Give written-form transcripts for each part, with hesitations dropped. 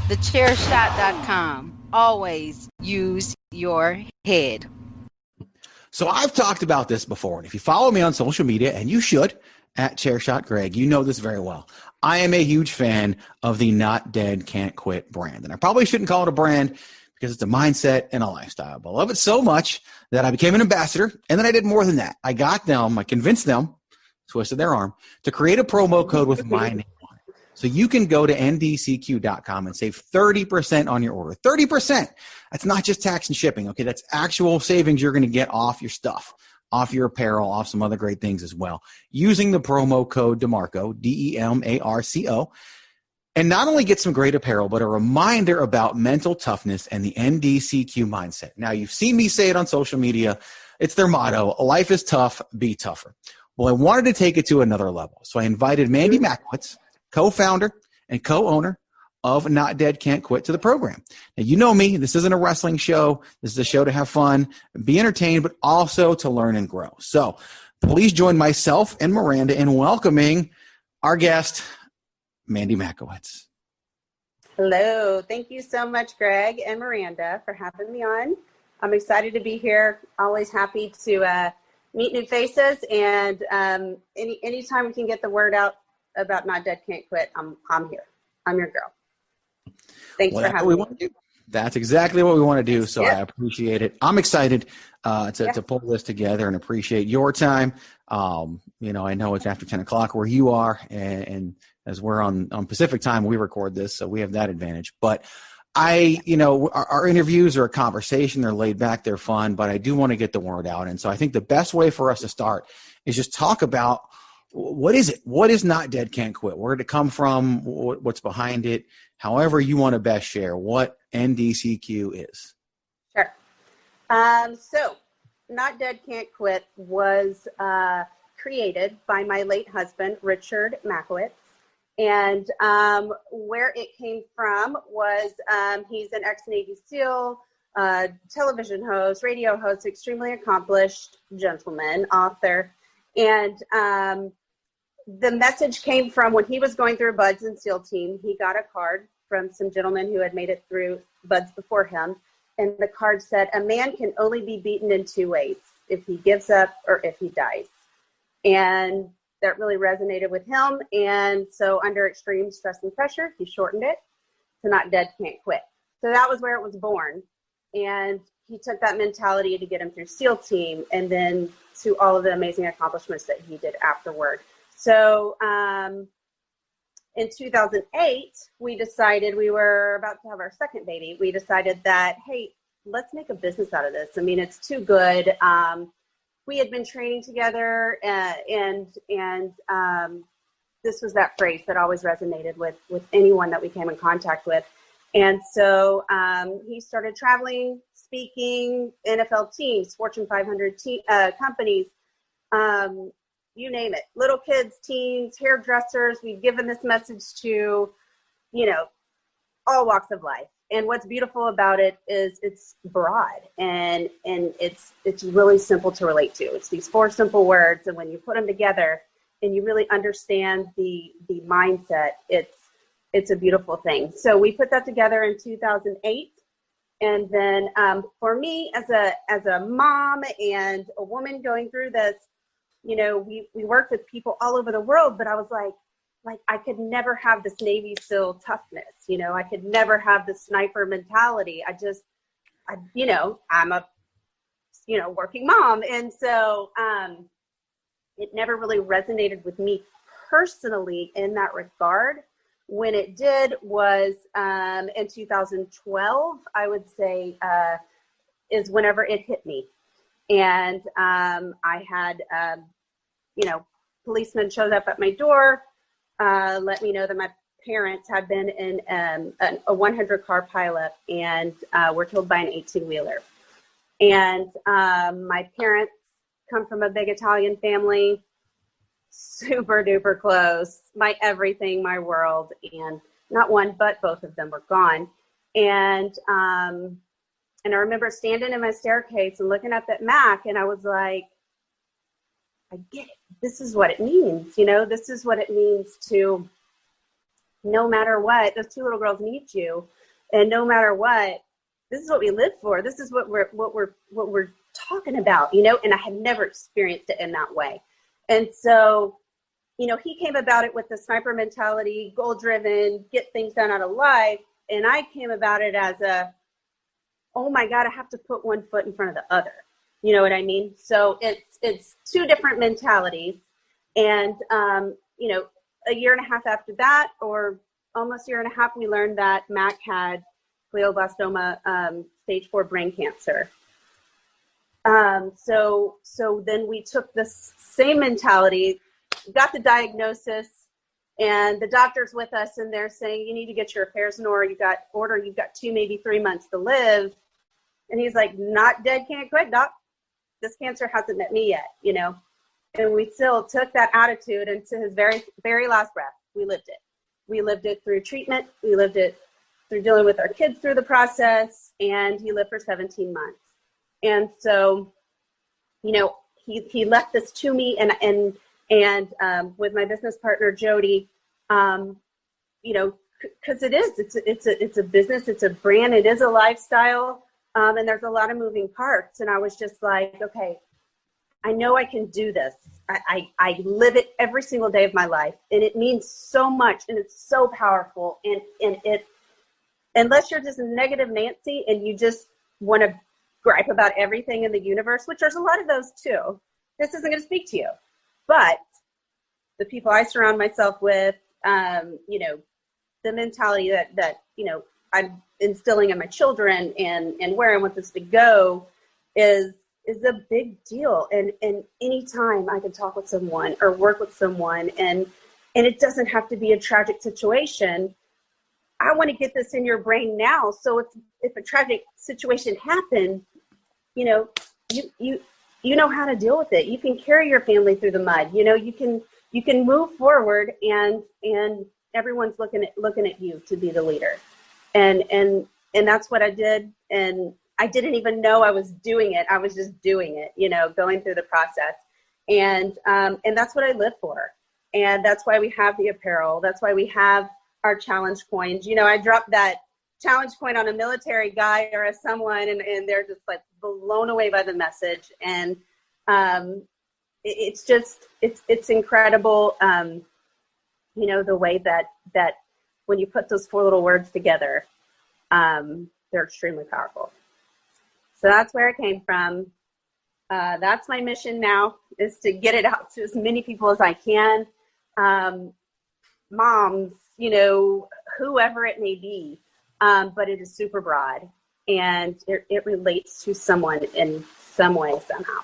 thechairshot.com. Always use your head. So I've talked about this before, and if you follow me on social media, and you should, at Chairshot Greg, you know this very well. I am a huge fan of the Not Dead Can't Quit brand. And I probably shouldn't call it a brand because it's a mindset and a lifestyle. But I love it so much that I became an ambassador, and then I did more than that. I convinced them, twisted their arm, to create a promo code with my name on it. So you can go to ndcq.com and save 30% on your order. 30%. That's not just tax and shipping, okay? That's actual savings you're going to get off your stuff, off your apparel, off some other great things as well, using the promo code DeMarco, DEMARCO, and not only get some great apparel, but a reminder about mental toughness and the NDCQ mindset. Now, you've seen me say it on social media. It's their motto, life is tough, be tougher. Well, I wanted to take it to another level. So I invited Mandy Machowicz, co-founder and co-owner of Not Dead Can't Quit, to the program. Now, you know me. This isn't a wrestling show. This is a show to have fun, be entertained, but also to learn and grow. So please join myself and Miranda in welcoming our guest, Mandy Machowicz. Hello. Thank you so much, Greg and Miranda, for having me on. I'm excited to be here. Always happy to meet new faces, and anytime we can get the word out about Not Dead Can't Quit, I'm here. I'm your girl. Thanks for having me. That's exactly what we want to do, so I appreciate it. I'm excited to pull this together and appreciate your time. I know it's after 10 o'clock where you are, and as we're on Pacific time, we record this, so we have that advantage. But our interviews are a conversation. They're laid back. They're fun, but I do want to get the word out. And so I think the best way for us to start is just talk about what is it? What is Not Dead Can't Quit? Where did it come from? What's behind it? However you want to best share what NDCQ is. Sure. So Not Dead Can't Quit was created by my late husband, Richard Machowicz. And where it came from was he's an ex-Navy SEAL, television host, radio host, extremely accomplished gentleman, author. And the message came from when he was going through BUDS and SEAL team. He got a card from some gentlemen who had made it through BUDS before him. And the card said, a man can only be beaten in two ways, if he gives up or if he dies. And that really resonated with him. And so under extreme stress and pressure, he shortened it to Not Dead Can't Quit. So that was where it was born. And he took that mentality to get him through SEAL team and then to all of the amazing accomplishments that he did afterward. So in 2008, we decided, we were about to have our second baby. We decided that, hey, let's make a business out of this. I mean, it's too good. We had been training together, and this was that phrase that always resonated with anyone that we came in contact with. And so he started traveling, speaking, NFL teams, Fortune 500 companies, you name it, little kids, teens, hairdressers. We've given this message to, all walks of life. And what's beautiful about it is it's broad and it's really simple to relate to. It's these 4 simple words, and when you put them together and you really understand the mindset, it's a beautiful thing. So we put that together in 2008, and then for me as a mom and a woman going through this, we worked with people all over the world, but I was like I could never have this Navy SEAL toughness. I could never have the sniper mentality. I'm a, working mom. And so it never really resonated with me personally in that regard. When it did was in 2012, I would say, is whenever it hit me. And I had, policemen showed up at my door, let me know that my parents had been in a 100-car pileup and were killed by an 18-wheeler. And my parents come from a big Italian family, super duper close, my everything, my world, and not one, but both of them were gone. And I remember standing in my staircase and looking at that Mac, and I was like, I get it. This is what it means. This is what it means to, no matter what, those two little girls need you. And no matter what, this is what we live for. This is what we're talking about, you know, and I had never experienced it in that way. And so, you know, he came about it with the sniper mentality, goal driven, get things done out of life. And I came about it as oh my God, I have to put one foot in front of the other. You know what I mean? So it's two different mentalities. And, you know, a year and a half after that, or almost a year and a half, we learned that Mac had glioblastoma, stage 4 brain cancer. So then we took this same mentality, got the diagnosis, and the doctor's with us, and they're saying, you need to get your affairs in order. You've got 2, maybe 3 months to live. And he's like, not dead, can't quit, doc. This cancer hasn't met me yet, you know. And we still took that attitude into his very, very last breath. We lived it. We lived it through treatment. We lived it through dealing with our kids through the process. And he lived for 17 months. And so, you know, he left this to me, and with my business partner, Jody, you know, because it's a business, it's a brand, it is a lifestyle. And there's a lot of moving parts. And I was just like, okay, I know I can do this. I live it every single day of my life. And it means so much, and it's so powerful. And it, unless you're just negative Nancy and you just want to gripe about everything in the universe, which there's a lot of those too, this isn't going to speak to you. But the people I surround myself with, you know, the mentality that, you know, I'm instilling in my children and where I want this to go is a big deal. And anytime I can talk with someone or work with someone, and it doesn't have to be a tragic situation, I want to get this in your brain now. So if a tragic situation happened, you know, you know how to deal with it. You can carry your family through the mud. You know, you can move forward, and everyone's looking at you to be the leader. And that's what I did. And I didn't even know I was doing it. I was just doing it, you know, going through the process. And that's what I live for. And that's why we have the apparel. That's why we have our challenge coins. You know, I dropped that challenge coin on a military guy or someone, and they're just like blown away by the message. And it's incredible, you know, the way that when you put those 4 little words together, they're extremely powerful. So that's where it came from. That's my mission now, is to get it out to as many people as I can. Moms, you know, whoever it may be. But it is super broad, and it relates to someone in some way, somehow.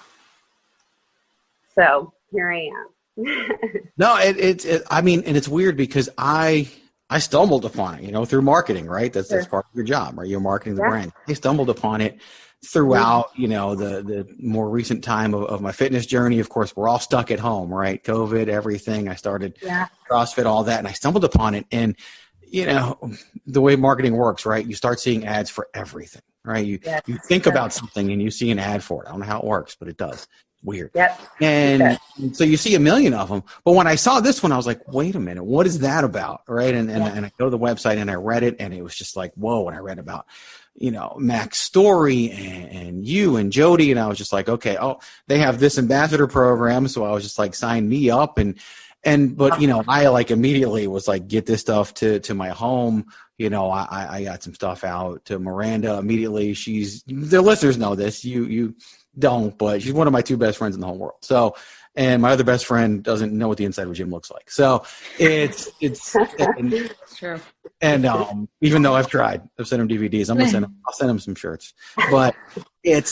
So here I am. No, I mean, and it's weird because I stumbled upon it, you know, through marketing, right? That's part of your job, right? You're marketing the brand. I stumbled upon it throughout, you know, the more recent time of my fitness journey. Of course, we're all stuck at home, right? COVID, everything. I started CrossFit, all that, and I stumbled upon it. And, you know, the way marketing works, right? You start seeing ads for everything, right? You think about something and you see an ad for it. I don't know how it works, but it does. Weird. Yep. And so you see a million of them. But when I saw this one, I was like, wait a minute, what is that about? Right. And I go to the website and I read it, and it was just like, whoa. And I read about, you know, Mac's story and you and Jody. And I was just like, okay, they have this ambassador program. So I was just like, sign me up. But, you know, I like immediately was like, get this stuff to my home. You know, I got some stuff out to Miranda immediately. The listeners know this. You don't, but she's one of my 2 best friends in the whole world. So, and my other best friend doesn't know what the inside of a gym looks like. So it's true. And even though I've tried, I've sent him DVDs. I'll send him some shirts. But it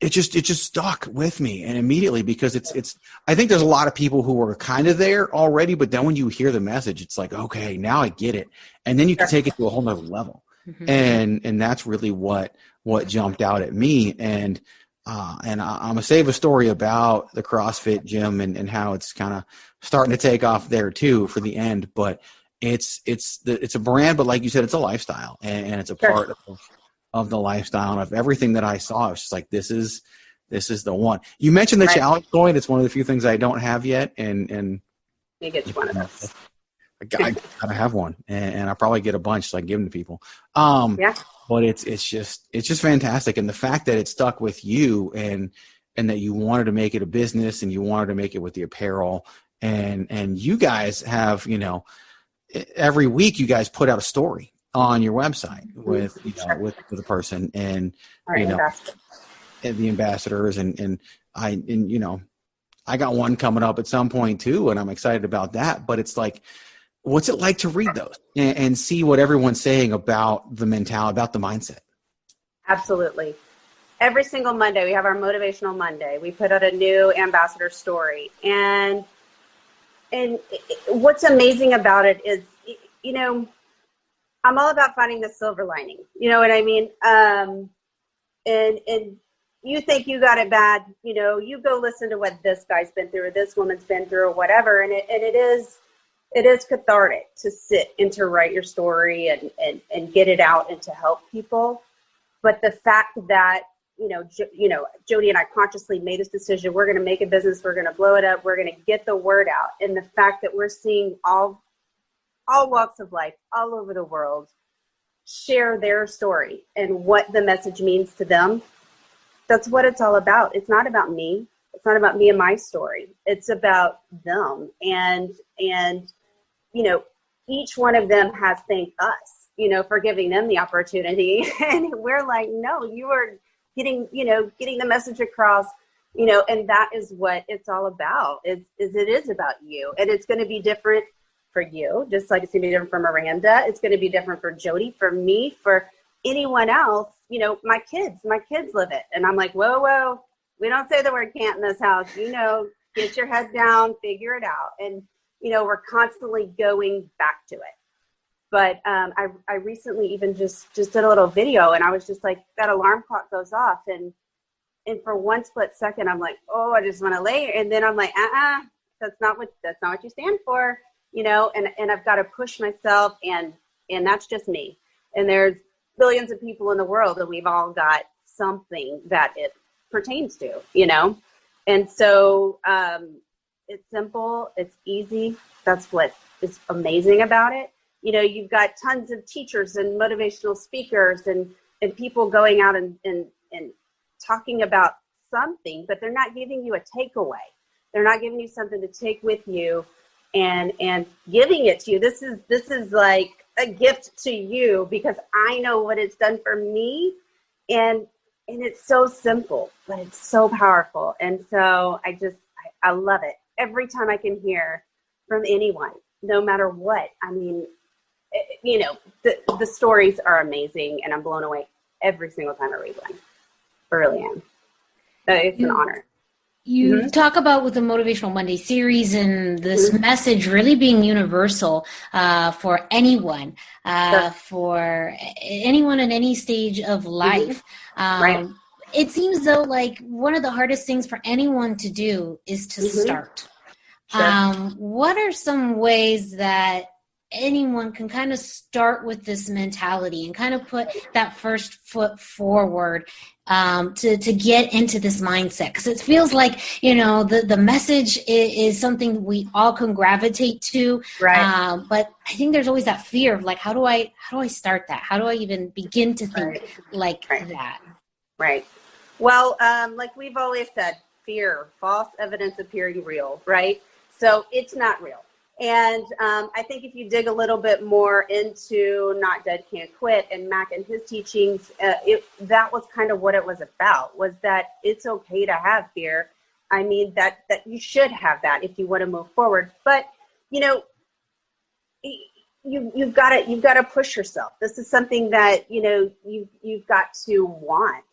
just stuck with me, and immediately, because it's I think there's a lot of people who were kind of there already, but then when you hear the message, it's like, okay, now I get it. And then you can take it to a whole nother level. Mm-hmm. And that's really what jumped out at me. And I'm gonna save a story about the CrossFit gym and how it's kind of starting to take off there too for the end. But it's a brand, but like you said, it's a lifestyle, and it's a part of the lifestyle, and of everything that I saw. It's just like, this is the one. You mentioned the challenge coin. It's one of the few things I don't have yet, and you get you one of those. I gotta have one, and I'll probably get a bunch so I can give them to people. Yeah. But it's just fantastic, and the fact that it stuck with you, and that you wanted to make it a business, and you wanted to make it with the apparel, and you guys have, every week you guys put out a story on your website with with a person, and and the ambassadors, and I got one coming up at some point too, and I'm excited about that. But it's like, what's it like to read those and see what everyone's saying about the mentality, about the mindset? Absolutely. Every single Monday, we have our Motivational Monday. We put out a new ambassador story. And what's amazing about it is, I'm all about finding the silver lining. You know what I mean? And you think you got it bad, you go listen to what this guy's been through, or this woman's been through, or whatever. And it is cathartic to sit and to write your story and get it out and to help people. But the fact that, Jody and I consciously made this decision, we're going to make a business, we're going to blow it up, we're going to get the word out. And the fact that we're seeing all walks of life all over the world share their story and what the message means to them, that's what it's all about. It's not about me. It's not about me and my story. It's about them. And each one of them has thanked us, for giving them the opportunity. And we're like, no, you are getting the message across, and that is what it's all about. It is about you. And it's going to be different for you, just like it's going to be different for Miranda. It's going to be different for Jody, for me, for anyone else. My kids live it. And I'm like, whoa, we don't say the word can't in this house. Get your head down, figure it out. And, we're constantly going back to it. But I recently even just did a little video, and I was just like, that alarm clock goes off. And for one split second, I'm like, oh, I just want to lay. And then I'm like, that's not what you stand for, and I've got to push myself, and that's just me. And there's billions of people in the world, and we've all got something that it pertains to, And so it's simple, it's easy. That's what is amazing about it. You've got tons of teachers and motivational speakers and people going out and talking about something, but they're not giving you a takeaway. They're not giving you something to take with you and giving it to you. This is like a gift to you, because I know what it's done for me, and it's so simple, but it's so powerful. And so I love it every time I can hear from anyone, no matter what. I mean, the stories are amazing, and I'm blown away every single time I read one. I really am. It's an honor. You talk about with the Motivational Monday series and this message really being universal for anyone, for anyone in any stage of life. Right. It seems though like one of the hardest things for anyone to do is to start. Sure. What are some ways that anyone can kind of start with this mentality and kind of put that first foot forward to get into this mindset? Because it feels like, the message is something we all can gravitate to. Right. But I think there's always that fear of like, how do I start that? How do I even begin to think like that? Right. Well, like we've always said, fear, false evidence appearing real, right? So it's not real. And I think if you dig a little bit more into Not Dead Can't Quit and Mac and his teachings, that was kind of what it was about, was that it's okay to have fear. I mean, that you should have that if you want to move forward. But, you've got to push yourself. This is something that, you've got to want.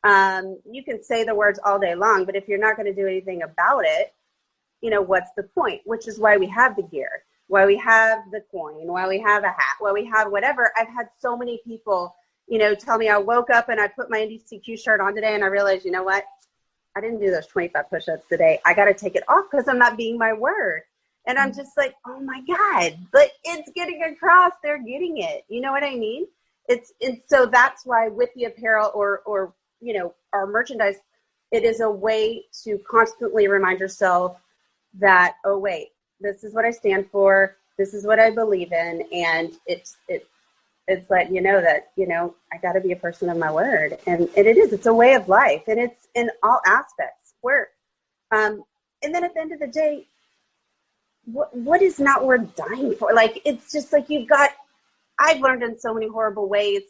You can say the words all day long, but if you're not going to do anything about it, what's the point? Which is why we have the gear, why we have the coin, why we have a hat, why we have whatever. I've had so many people, tell me I woke up and I put my NDCQ shirt on today and I realized, you know what? I didn't do those 25 push-ups today. I got to take it off because I'm not being my word. And I'm just like, oh my God, but it's getting across. They're getting it. You know what I mean? And so that's why with the apparel or our merchandise, it is a way to constantly remind yourself that, oh, wait, this is what I stand for. this is what I believe in. And it's letting you know that, I got to be a person of my word. And it's a way of life, and it's in all aspects, work. And then at the end of the day, what is not worth dying for? Like, it's just like I've learned in so many horrible ways.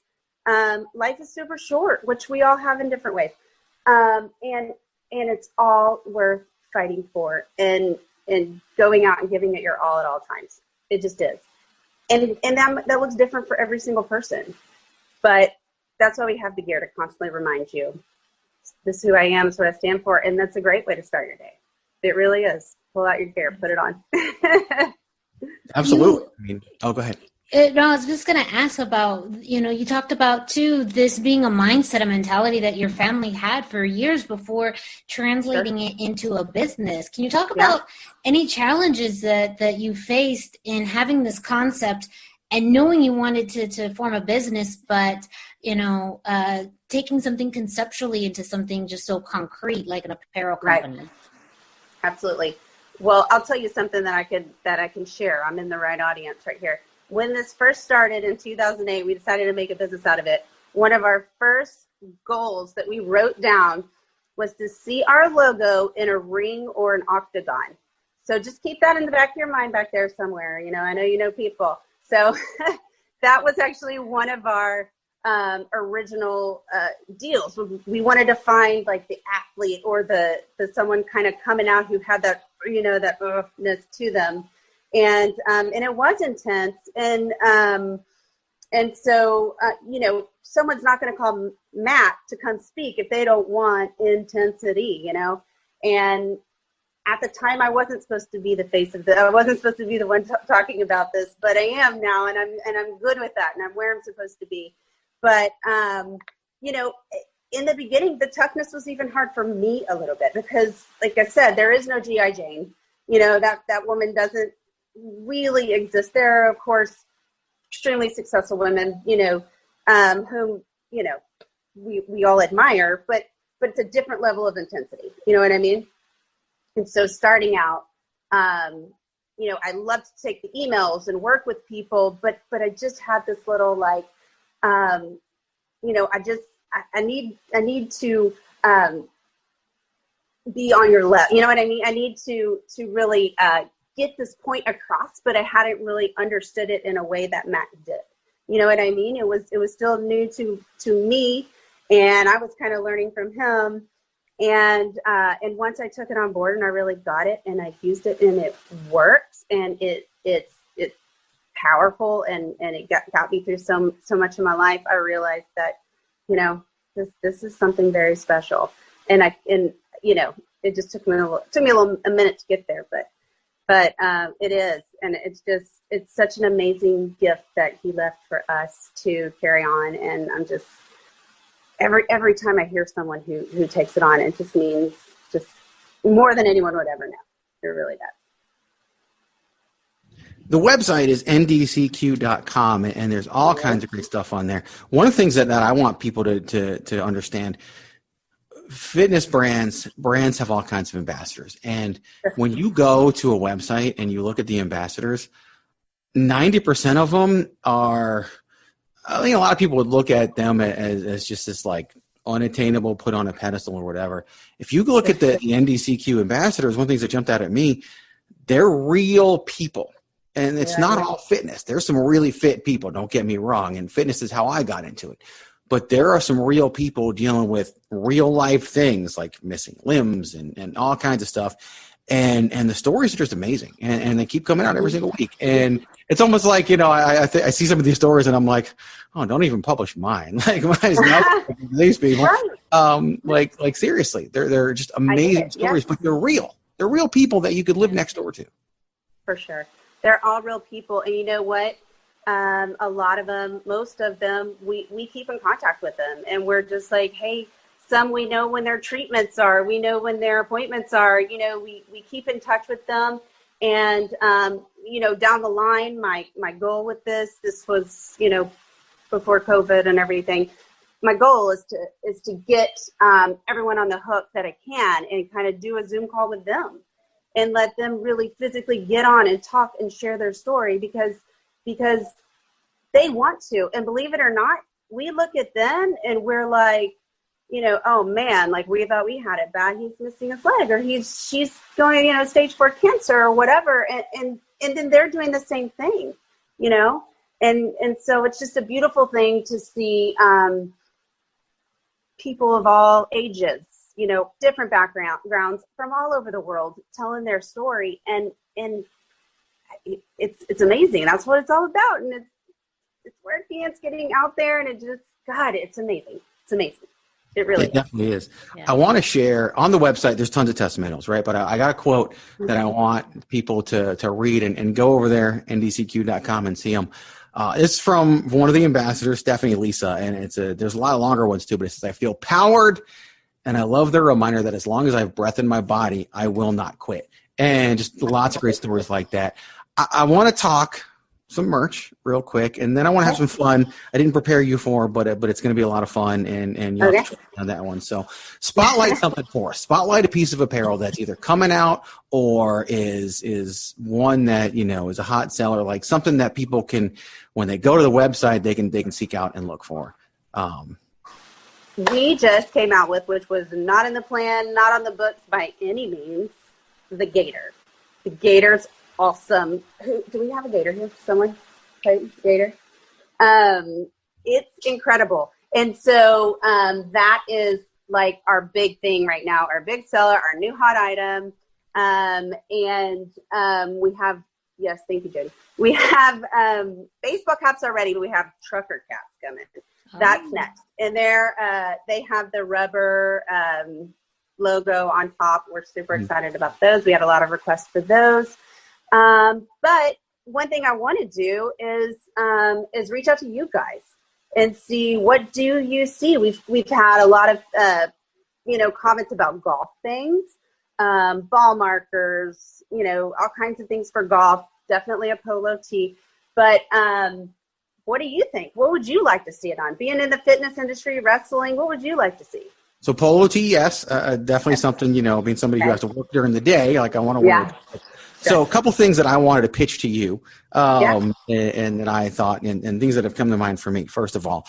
Life is super short, which we all have in different ways. And it's all worth fighting for and going out and giving it your all at all times. It just is. And that looks different for every single person. But that's why we have the gear, to constantly remind you, this is who I am, this is what I stand for. And that's a great way to start your day. It really is. Pull out your gear, put it on. Absolutely. Go ahead. No, I was just going to ask about, you talked about, too, this being a mindset, a mentality that your family had for years before translating it into a business. Can you talk about any challenges that you faced in having this concept and knowing you wanted to form a business, but, taking something conceptually into something just so concrete, like an apparel company? Right. Absolutely. Well, I'll tell you something that I can share. I'm in the right audience right here. When this first started in 2008, we decided to make a business out of it. One of our first goals that we wrote down was to see our logo in a ring or an octagon. So just keep that in the back of your mind back there somewhere. I know you know people. So that was actually one of our original deals. We wanted to find like the athlete or the someone kind of coming out who had that, that roughness to them. And it was intense. And so, someone's not going to call Matt to come speak if they don't want intensity, and at the time I wasn't supposed to be the face of I wasn't supposed to be the one talking about this, but I am now. And I'm good with that. And I'm where I'm supposed to be. But, in the beginning, the toughness was even hard for me a little bit because, like I said, there is no G.I. Jane. That woman doesn't really exist. There are, of course, extremely successful women, whom, we all admire, but it's a different level of intensity. You know what I mean? And so starting out, I love to take the emails and work with people, but I just had this little I need to be on your left. You know what I mean? I need to really get this point across, but I hadn't really understood it in a way that Matt did. You know what I mean? It was still new to me, and I was kind of learning from him. And once I took it on board and I really got it and I used it and it works and it's powerful and it got me through so much of my life, I realized that, this is something very special. And it just took me a minute to get there, but it is. And it's such an amazing gift that he left for us to carry on. And I'm just, every time I hear someone who takes it on, it just means just more than anyone would ever know. It really does. The website is ndcq.com, and there's all kinds of great stuff on there. One of the things that I want people to understand, fitness brands have all kinds of ambassadors. And when you go to a website and you look at the ambassadors, 90% of them are, I think a lot of people would look at them as just this like unattainable, put on a pedestal or whatever. If you look at the NDCQ ambassadors, one of the things that jumped out at me, they're real people. And it's not all fitness. There's some really fit people, don't get me wrong. And fitness is how I got into it. But there are some real people dealing with real life things like missing limbs and all kinds of stuff. And the stories are just amazing. And they keep coming out every single week. And it's almost like, I see some of these stories and I'm like, oh, don't even publish mine. Like mine is nothing to these people. Like seriously, they're just amazing stories, but they're real. They're real people that you could live next door to. For sure. They're all real people. And you know what? A lot of them, most of them, we keep in contact with them. And we're just like, hey, some we know when their treatments are. We know when their appointments are. We keep in touch with them. And, down the line, my goal with this was, before COVID and everything, my goal is to get everyone on the hook that I can and kind of do a Zoom call with them. and let them really physically get on and talk and share their story because they want to. And believe it or not, we look at them and we're like, you know, oh man, like we thought we had it bad. He's missing a leg, or she's going, you know, stage 4 cancer or whatever. And then they're doing the same thing, you know? And so it's just a beautiful thing to see people of all ages, you know, different backgrounds from all over the world telling their story. And it's amazing. That's what it's all about. And it's working, it's getting out there, and it just, God, it's amazing. It's amazing. It really definitely is. Yeah. I want to share on the website, there's tons of testimonials, right? But I got a quote that I want people to read and go over there, ndcq.com, and see them. It's from one of the ambassadors, Stephanie Lisa, and there's a lot of longer ones too, but it says, I feel powered, and I love the reminder that as long as I have breath in my body, I will not quit. And just lots of great stories like that. I want to talk some merch real quick, and then I want to have some fun. I didn't prepare you for, but it's going to be a lot of fun, and you'll have to try on that one. So spotlight something for us. Spotlight a piece of apparel that's either coming out or is one that, you know, is a hot seller, like something that people can, when they go to the website, they can seek out and look for. We just came out with, which was not in the plan, not on the books by any means, the Gator. The Gator's awesome. Do we have a Gator here? Someone? Okay, Gator. It's incredible. And so that is like our big thing right now, our big seller, our new hot item. We have, yes, thank you, Jody. We have baseball caps already, but we have trucker caps coming. That's next. And they have the rubber logo on top. We're super excited about those. We had a lot of requests for those. But one thing I want to do is reach out to you guys and see, what do you see? We've had a lot of comments about golf things, ball markers, you know, all kinds of things for golf. Definitely a polo tee. But what do you think? What would you like to see it on? Being in the fitness industry, wrestling, what would you like to see? So polo tee, yes, definitely something, you know, being somebody who has to work during the day, like I want to wear. So a couple things that I wanted to pitch to you and that I thought, and things that have come to mind for me, first of all.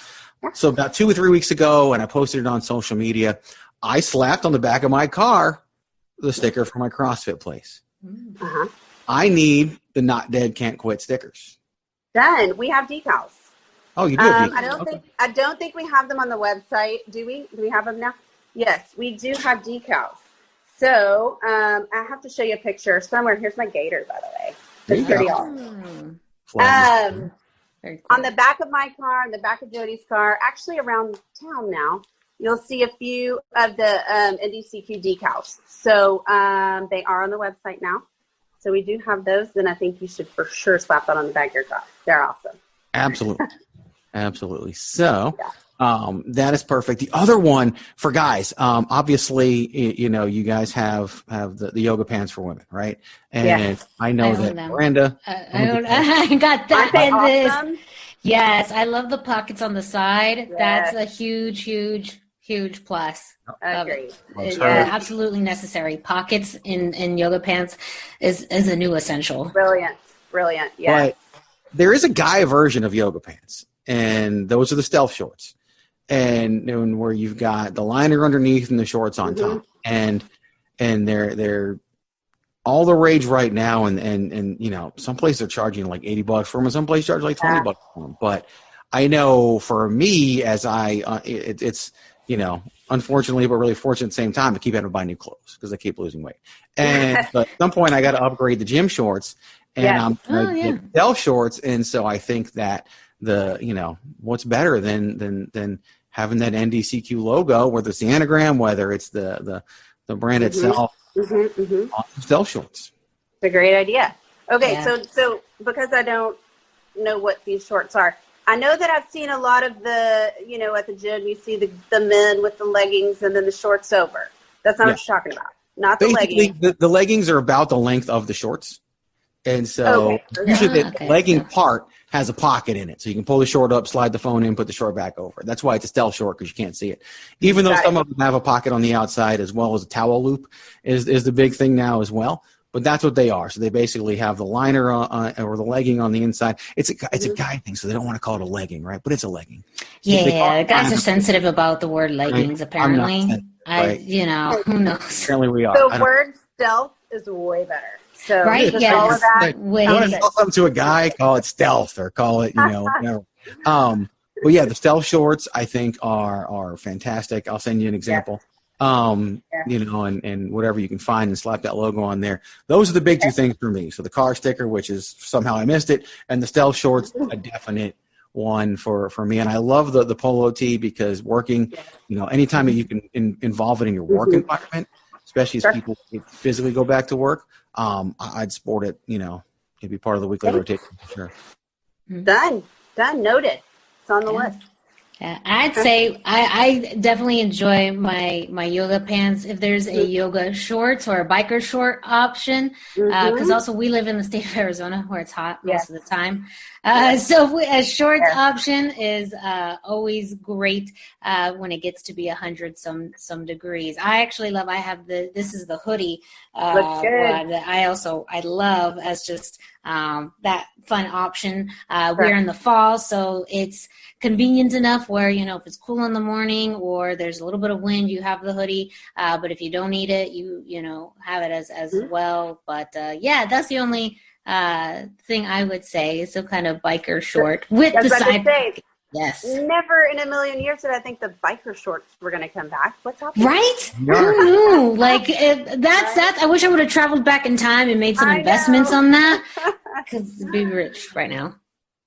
So about 2 or 3 weeks ago, and I posted it on social media, I slapped on the back of my car the sticker for my CrossFit place. I need the Not Dead Can't Quit stickers. Done. We have decals. Oh, you do have decals. I don't think we have them on the website. Do we? Do we have them now? Yes, we do have decals. So I have to show you a picture somewhere. Here's my Gator, by the way. It's pretty awesome. Very cool. On the back of my car, on the back of Jody's car, actually around town now, you'll see a few of the NDCQ decals. So they are on the website now. So we do have those, and I think you should for sure slap that on the back of your car. They're awesome. Absolutely. Absolutely. So that is perfect. The other one for guys, obviously, you know, you guys have the yoga pants for women, right? And I know that Miranda. I got that. Awesome? Yes, I love the pockets on the side. Yes. That's a huge plus. Agreed. Absolutely necessary. Pockets in yoga pants is a new essential. Brilliant. Yeah. But there is a guy version of yoga pants, and those are the stealth shorts, and where you've got the liner underneath and the shorts on top, and they're all the rage right now, and you know, some places are charging like $80 for them, and some places charge like $20 for them. But I know for me, as it's you know, unfortunately, but really fortunate at the same time, to keep having to buy new clothes because I keep losing weight. And but at some point, I got to upgrade the gym shorts, and I'm get stealth shorts. And so I think that what's better than having that NDCQ logo, whether it's the anagram, whether it's the brand itself, on stealth shorts. It's a great idea. Okay, so because I don't know what these shorts are, I know that I've seen a lot of the, you know, at the gym, you see the men with the leggings and then the shorts over. That's not what you're talking about. Not the leggings. The leggings are about the length of the shorts. And so usually the legging part has a pocket in it. So you can pull the short up, slide the phone in, put the short back over. That's why it's a stealth short, because you can't see it. Even though some of them have a pocket on the outside, as well as a towel loop is the big thing now as well. but that's what they are. So they basically have the liner or the legging on the inside. It's a guy thing, so they don't want to call it a legging, right? But it's a legging. Yeah, guys are sensitive about the word leggings, apparently. Right. Who knows? Apparently we are. The word stealth is way better. So right, yeah, all of that. You want to call something to a guy, call it stealth or call it, whatever. But yeah, the stealth shorts I think are fantastic. I'll send you an example. And whatever you can find and slap that logo on there. Those are the big two things for me. So the car sticker, which is somehow I missed it, and the stealth shorts, a definite one for me. And I love the polo tee because working, anytime that you can involve it in your work environment, especially as people physically go back to work, I'd sport it, it'd be part of the weekly rotation for sure. Done. Noted. It's on the list. Yeah, I'd say I definitely enjoy my yoga pants if there's a yoga shorts or a biker short option, because also we live in the state of Arizona where it's hot most of the time. So a shorts option is always great when it gets to be 100 some degrees. I actually love. This is the hoodie one that I love as just that fun option. We're in the fall, so it's convenient enough where if it's cool in the morning or there's a little bit of wind, you have the hoodie. But if you don't need it, you have it as well. But that's the only thing I would say. It's a kind of biker short with the side. Yes. Never in a million years did I think the biker shorts were going to come back. What's up? Right? Who knew? Like that's. I wish I would have traveled back in time and made some investments on that. Because it'd be rich right now.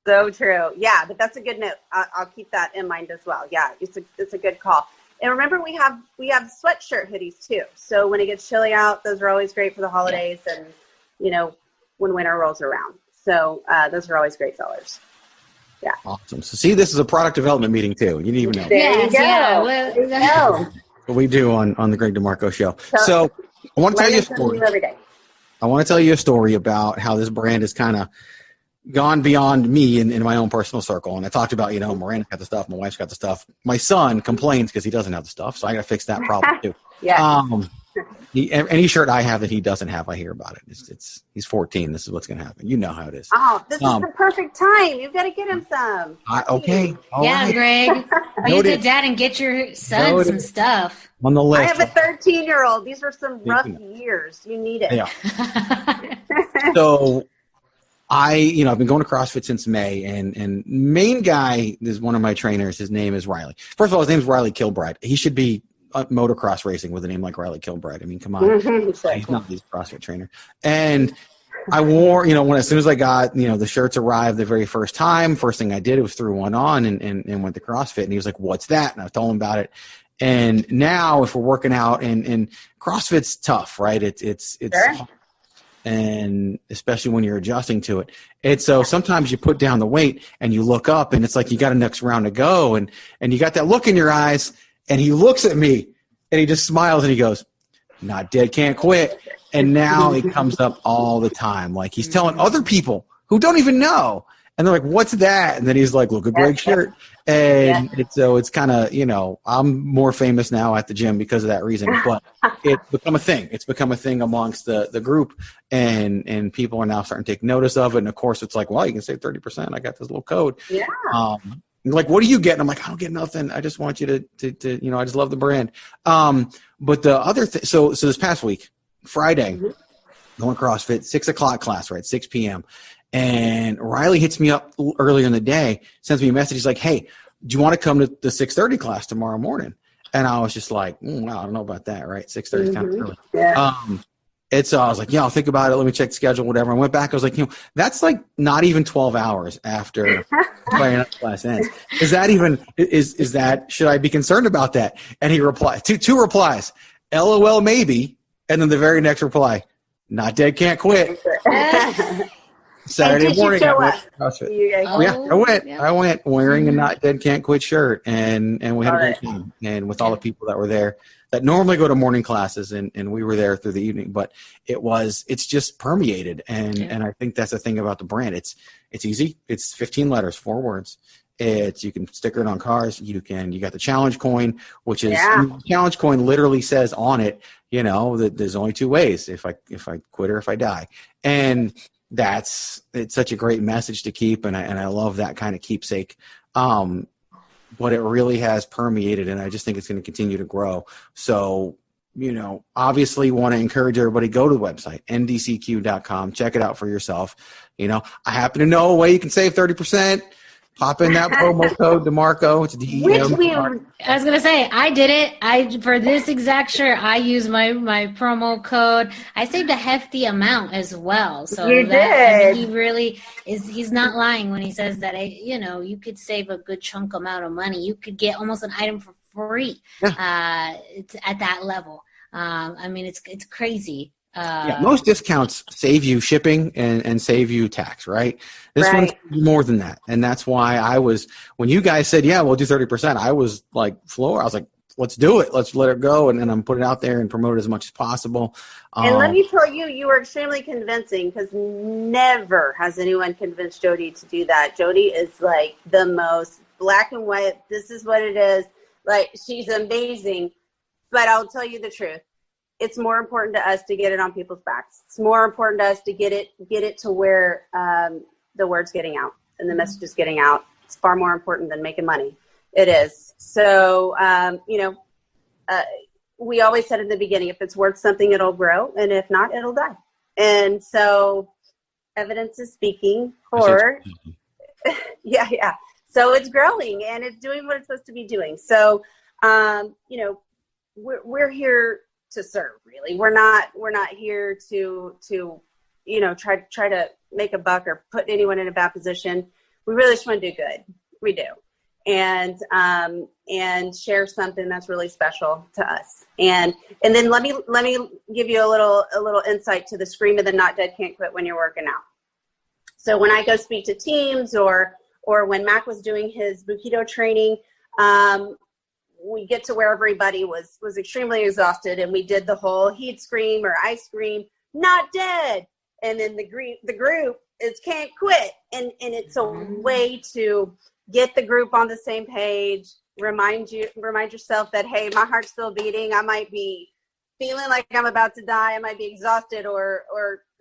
So true. Yeah, but that's a good note. I'll keep that in mind as well. Yeah, it's a good call. And remember, we have sweatshirt hoodies too. So when it gets chilly out, those are always great for the holidays and when winter rolls around. So those are always great sellers. Yeah. Awesome. So see, this is a product development meeting too. You didn't even know. There you go. What we do on the Greg DeMarco show. So I want to tell you a story. Every day. I want to tell you a story about how this brand has kind of gone beyond me in my own personal circle. And I talked about, Miranda got the stuff, my wife's got the stuff. My son complains because he doesn't have the stuff, so I got to fix that problem too. Any shirt I have that he doesn't have, I hear about it. He's 14. This is what's going to happen. You know how it is. Oh, this is the perfect time. You've got to get him some. Okay. Right. Greg. Be a good dad and get your son some stuff. On the list. I have a 13-year-old. These were some rough years. You need it. Yeah. So I've been going to CrossFit since May, and main guy is one of my trainers. His name is Riley. First of all, his name is Riley Kilbride. He should be motocross racing with a name like Riley Kilbride. I mean, come on. He's not a CrossFit trainer. And I wore, as soon as I got, the shirts arrived the very first time, first thing I did was threw one on and went to CrossFit. And he was like, what's that? And I told him about it. And now if we're working out and CrossFit's tough, right? It's sure. And especially when you're adjusting to it. And so sometimes you put down the weight and you look up and it's like you got a next round to go and you got that look in your eyes and he looks at me and he just smiles and he goes, not dead, can't quit. And now it comes up all the time. Like he's telling other people who don't even know. And they're like, what's that? And then he's like, look at Greg's shirt. And it's kind of, I'm more famous now at the gym because of that reason. But it's become a thing. It's become a thing amongst the group. And people are now starting to take notice of it. And, of course, it's like, well, you can save 30%. I got this little code. Yeah. Like, what do you get? And I'm like, I don't get nothing. I just want you to I just love the brand. But the other thing, so this past week, Friday, going CrossFit, 6 o'clock class, right, 6 p.m., and Riley hits me up earlier in the day, sends me a message. He's like, hey, do you want to come to the 6:30 class tomorrow morning? And I was just like, wow, I don't know about that, right? 6:30 is kind of early. Yeah. And so I was like, I'll think about it. Let me check the schedule, whatever. I went back. I was like, that's like not even 12 hours after my class ends. Is that even, is that, should I be concerned about that? And he replied, two replies, LOL maybe. And then the very next reply, not dead, can't quit. Saturday morning, I went CrossFit. I went wearing a not dead, can't quit shirt, and we had a great time. And with all the people that were there that normally go to morning classes, and we were there through the evening, but it's just permeated, and I think that's the thing about the brand. It's easy. It's 15 letters, 4 words, You can sticker it on cars. You got the challenge coin, which is the challenge coin literally says on it, that there's only two ways: if I quit or if I die. And it's such a great message to keep, and I love that kind of keepsake. But it really has permeated, and I just think it's going to continue to grow. So, obviously want to encourage everybody, go to the website, ndcq.com, check it out for yourself. I happen to know a way you can save 30%. Pop in that promo code DeMarco. It's DEM. I was gonna say I did it. For this exact shirt, I used my promo code. I saved a hefty amount as well. So he really is. He's not lying when he says that. You could save a good chunk amount of money. You could get almost an item for free. It's at that level. It's crazy. Most discounts save you shipping and save you tax, right? This one's more than that. And that's why when you guys said, we'll do 30%, I was like, I was like, let's do it. Let's let it go. And I'm put it out there and promote it as much as possible. And let me tell you, you were extremely convincing, because never has anyone convinced Jody to do that. Jody is like the most black and white. This is what it is. Like, she's amazing. But I'll tell you the truth. It's more important to us to get it on people's backs. It's more important to us to get it to where the word's getting out and the message is getting out. It's far more important than making money. It is. So, we always said in the beginning, if it's worth something, it'll grow. And if not, it'll die. And so evidence is speaking for, So it's growing and it's doing what it's supposed to be doing. So, we're here to serve, really. We're not here to try to make a buck or put anyone in a bad position. We really just want to do good. We do. And share something that's really special to us. And then let me give you a little insight to the scream of the not dead can't quit when you're working out. So when I go speak to teams or when Mac was doing his Bukido training, we get to where everybody was extremely exhausted, and we did the whole he'd scream or I scream, not dead. And then the group is can't quit. And it's a way to get the group on the same page, remind yourself that, hey, my heart's still beating. I might be feeling like I'm about to die. I might be exhausted or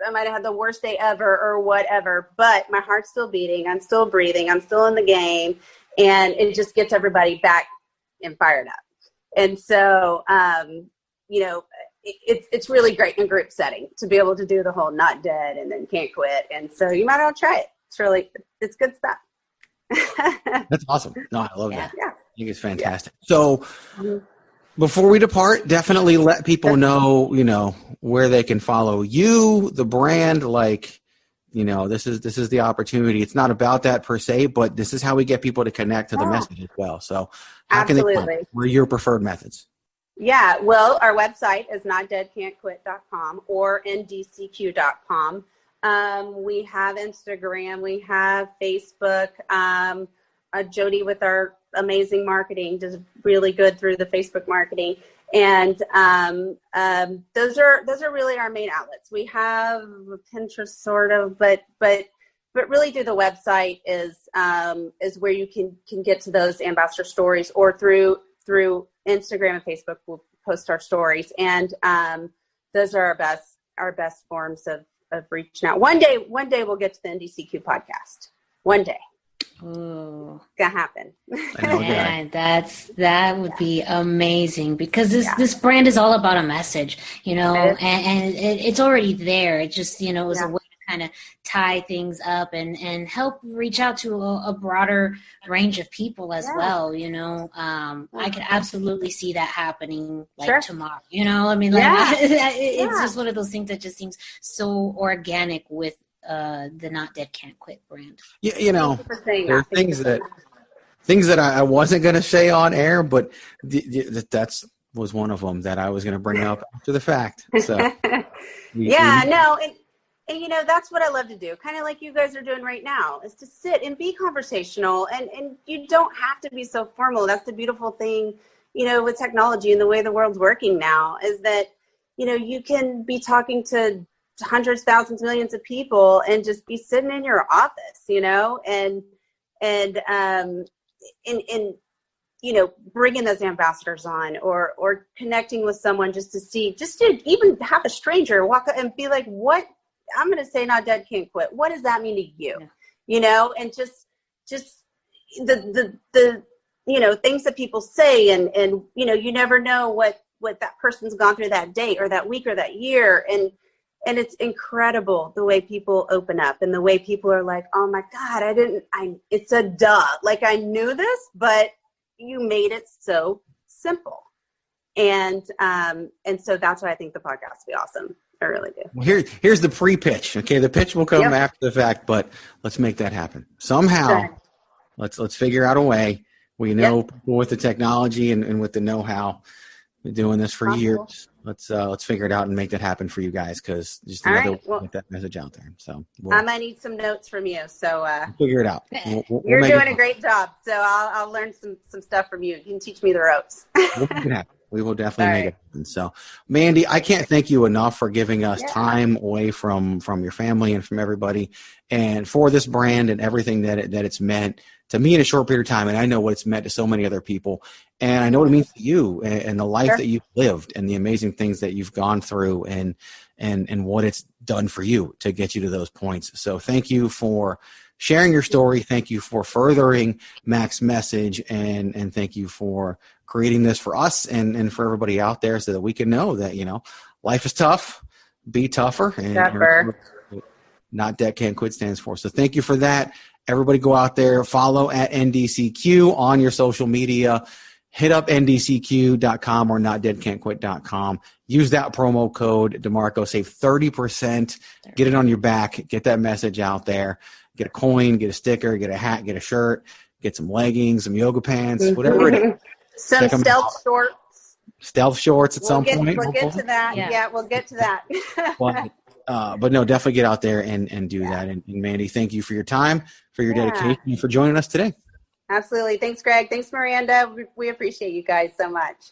I might have had the worst day ever or whatever, but my heart's still beating. I'm still breathing. I'm still in the game. And it just gets everybody back and fired up. And so, it's really great in a group setting to be able to do the whole not dead and then can't quit. And so you might all try it. It's good stuff. That's awesome. No, I love that. Yeah. I think it's fantastic. So before we depart, definitely let people know, where they can follow you, the brand, this is the opportunity. It's not about that per se, but this is how we get people to connect to the message as well. So how can they find where your preferred methods? Yeah, well, our website is notdeadcan'tquit.com or ndcq.com. We have Instagram, we have Facebook. Jody with our amazing marketing does really good through the Facebook marketing. And those are really our main outlets. We have Pinterest sort of, but really through the website is where you can get to those ambassador stories, or through Instagram and Facebook we'll post our stories. And those are our best forms of reaching out. One day we'll get to the NDCQ podcast. One day. Ooh. It's gonna happen. Yeah, that would be amazing, because this brand is all about a message, and it's already there. It just, it was a way to kind of tie things up and help reach out to a broader range of people as well. I could absolutely see that happening tomorrow. It's just one of those things that just seems so organic with the Not Dead Can't Quit brand. There are things that I wasn't going to say on air, but that's was one of them that I was going to bring up after the fact. So and that's what I love to do, kind of like you guys are doing right now, is to sit and be conversational, and you don't have to be so formal. That's the beautiful thing, with technology and the way the world's working now, is that you can be talking to hundreds, thousands, millions of people and just be sitting in your office, and in you know, bringing those ambassadors on, or connecting with someone just to even have a stranger walk up and be like, what, I'm going to say Not Dead Can't Quit. What does that mean to you? Yeah. You know, and just the you know, things that people say, and you know, you never know what that person's gone through that day or that week or that year. And it's incredible the way people open up, and the way people are like, oh my God, it's a duh. Like, I knew this, but you made it so simple. And so that's why I think the podcast will be awesome. I really do. Well, here's the pre-pitch. Okay, the pitch will come after the fact, but let's make that happen somehow. Let's figure out a way. We know people with the technology and with the know-how, been doing this for years. Let's figure it out and make that happen for you guys, because just another way to get that message out there. So I might need some notes from you. So figure it out. You're doing a great job. So I'll learn some stuff from you. You can teach me the ropes. We'll make it happen. We will definitely make it happen. So, Mandy, I can't thank you enough for giving us time away from your family and from everybody, and for this brand and everything that it's meant to me in a short period of time. And I know what it's meant to so many other people. And I know what it means to you, and the life that you've lived, and the amazing things that you've gone through, and what it's done for you to get you to those points. So thank you for sharing your story. Thank you for furthering Mac's message, and thank you for creating this for us and for everybody out there, so that we can know that, you know, life is tough, be tougher, and Not Dead Can't Quit stands for. So thank you for that. Everybody go out there, follow at NDCQ on your social media. Hit up ndcq.com or notdeadcan'tquit.com. Use that promo code DeMarco. Save 30%. Get it on your back. Get that message out there. Get a coin, get a sticker, get a hat, get a shirt, get some leggings, some yoga pants, whatever it is. Some stealth shorts. Stealth shorts at some point. We'll get to that. Yeah, we'll get to that. But no, definitely get out there and do that. And Mandy, thank you for your time, for your dedication, and for joining us today. Absolutely. Thanks, Greg. Thanks, Miranda. We appreciate you guys so much.